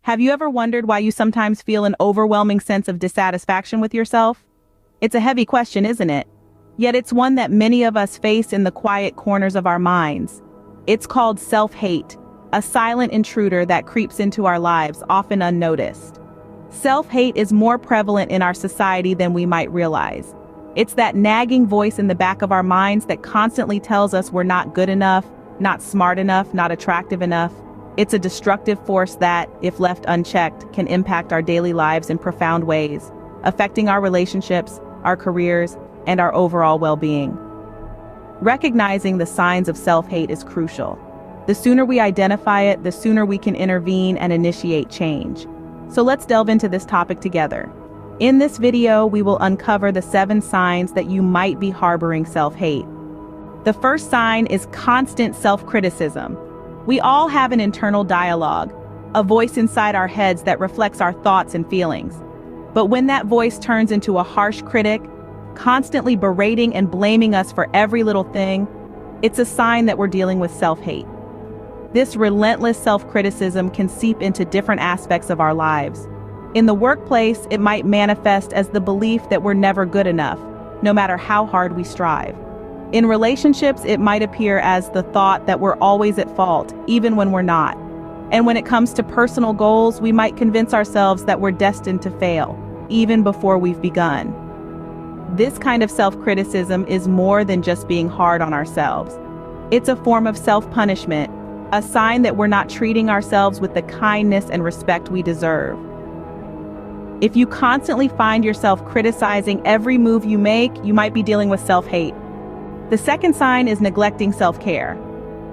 Have you ever wondered why you sometimes feel an overwhelming sense of dissatisfaction with yourself? It's a heavy question, isn't it? Yet it's one that many of us face in the quiet corners of our minds. It's called self-hate, a silent intruder that creeps into our lives, often unnoticed. Self-hate is more prevalent in our society than we might realize. It's that nagging voice in the back of our minds that constantly tells us we're not good enough, not smart enough, not attractive enough. It's a destructive force that, if left unchecked, can impact our daily lives in profound ways, affecting our relationships, our careers, and our overall well-being. Recognizing the signs of self-hate is crucial. The sooner we identify it, the sooner we can intervene and initiate change. So let's delve into this topic together. In this video, we will uncover the 7 signs that you might be harboring self-hate. The first sign is constant self-criticism. We all have an internal dialogue, a voice inside our heads that reflects our thoughts and feelings. But when that voice turns into a harsh critic, constantly berating and blaming us for every little thing, it's a sign that we're dealing with self-hate. This relentless self-criticism can seep into different aspects of our lives. In the workplace, it might manifest as the belief that we're never good enough, no matter how hard we strive. In relationships, it might appear as the thought that we're always at fault, even when we're not. And when it comes to personal goals, we might convince ourselves that we're destined to fail, even before we've begun. This kind of self-criticism is more than just being hard on ourselves. It's a form of self-punishment, a sign that we're not treating ourselves with the kindness and respect we deserve. If you constantly find yourself criticizing every move you make, you might be dealing with self-hate. The second sign is neglecting self-care.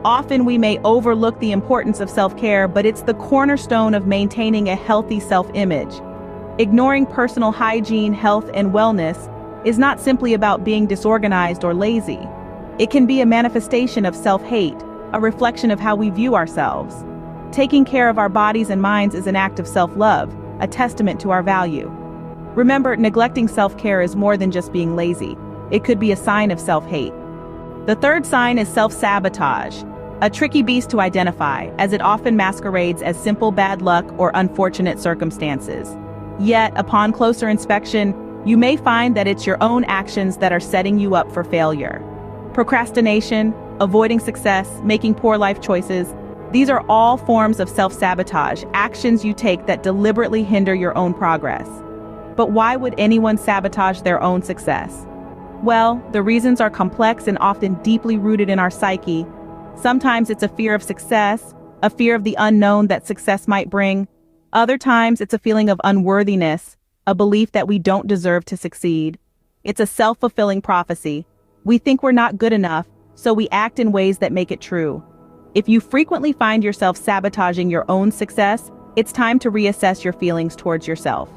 Often we may overlook the importance of self-care, but it's the cornerstone of maintaining a healthy self-image. Ignoring personal hygiene, health, and wellness is not simply about being disorganized or lazy. It can be a manifestation of self-hate, a reflection of how we view ourselves. Taking care of our bodies and minds is an act of self-love, a testament to our value. Remember, neglecting self-care is more than just being lazy. It could be a sign of self-hate. The third sign is self-sabotage, a tricky beast to identify, as it often masquerades as simple bad luck or unfortunate circumstances. Yet, upon closer inspection, you may find that it's your own actions that are setting you up for failure. Procrastination, avoiding success, making poor life choices, these are all forms of self-sabotage, actions you take that deliberately hinder your own progress. But why would anyone sabotage their own success? Well, the reasons are complex and often deeply rooted in our psyche. Sometimes it's a fear of success, a fear of the unknown that success might bring. Other times it's a feeling of unworthiness, a belief that we don't deserve to succeed. It's a self-fulfilling prophecy. We think we're not good enough, so we act in ways that make it true. If you frequently find yourself sabotaging your own success, it's time to reassess your feelings towards yourself.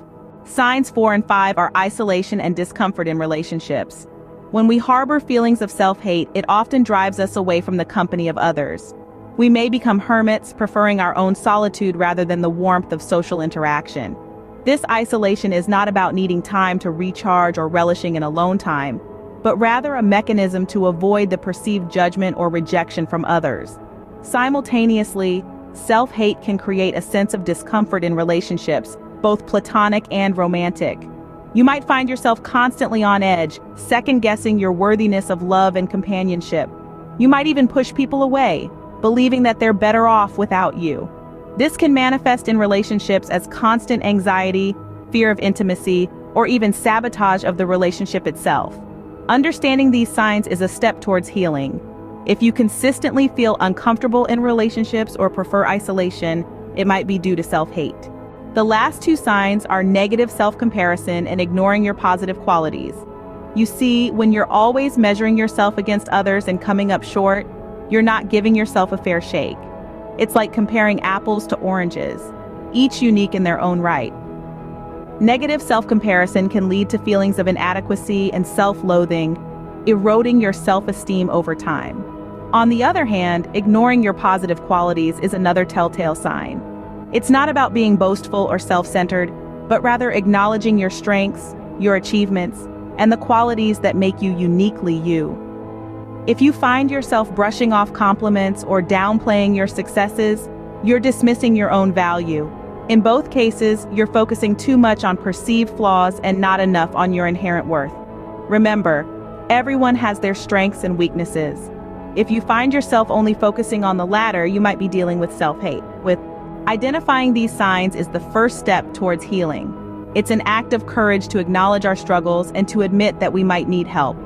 Signs 4 and 5 are isolation and discomfort in relationships. When we harbor feelings of self-hate, it often drives us away from the company of others. We may become hermits, preferring our own solitude rather than the warmth of social interaction. This isolation is not about needing time to recharge or relishing in alone time, but rather a mechanism to avoid the perceived judgment or rejection from others. Simultaneously, self-hate can create a sense of discomfort in relationships, both platonic and romantic. You might find yourself constantly on edge, second-guessing your worthiness of love and companionship. You might even push people away, believing that they're better off without you. This can manifest in relationships as constant anxiety, fear of intimacy, or even sabotage of the relationship itself. Understanding these signs is a step towards healing. If you consistently feel uncomfortable in relationships or prefer isolation, it might be due to self-hate. The last 2 signs are negative self-comparison and ignoring your positive qualities. You see, when you're always measuring yourself against others and coming up short, you're not giving yourself a fair shake. It's like comparing apples to oranges, each unique in their own right. Negative self-comparison can lead to feelings of inadequacy and self-loathing, eroding your self-esteem over time. On the other hand, ignoring your positive qualities is another telltale sign. It's not about being boastful or self-centered, but rather acknowledging your strengths, your achievements, and the qualities that make you uniquely you. If you find yourself brushing off compliments or downplaying your successes, you're dismissing your own value. In both cases, you're focusing too much on perceived flaws and not enough on your inherent worth. Remember, everyone has their strengths and weaknesses. If you find yourself only focusing on the latter, you might be dealing with self-hate. Identifying these signs is the first step towards healing. It's an act of courage to acknowledge our struggles and to admit that we might need help.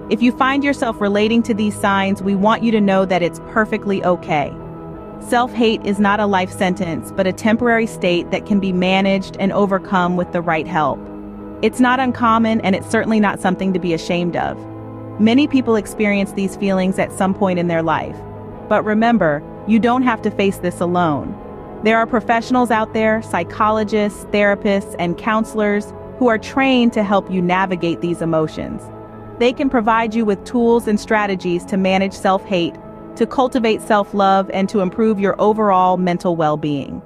If you find yourself relating to these signs, we want you to know that it's perfectly okay. Self-hate is not a life sentence, but a temporary state that can be managed and overcome with the right help. It's not uncommon, and it's certainly not something to be ashamed of. Many people experience these feelings at some point in their life. But remember, you don't have to face this alone. There are professionals out there, psychologists, therapists, and counselors who are trained to help you navigate these emotions. They can provide you with tools and strategies to manage self-hate, to cultivate self-love, and to improve your overall mental well-being.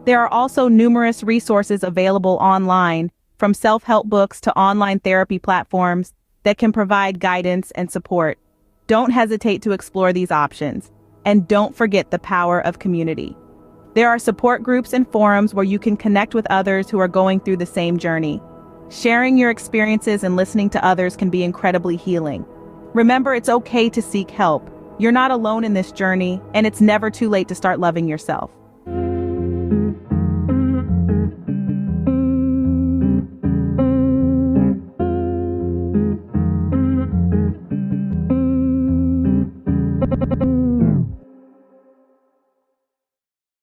There are also numerous resources available online, from self-help books to online therapy platforms, that can provide guidance and support. Don't hesitate to explore these options, and don't forget the power of community. There are support groups and forums where you can connect with others who are going through the same journey. Sharing your experiences and listening to others can be incredibly healing. Remember, it's okay to seek help. You're not alone in this journey, and it's never too late to start loving yourself.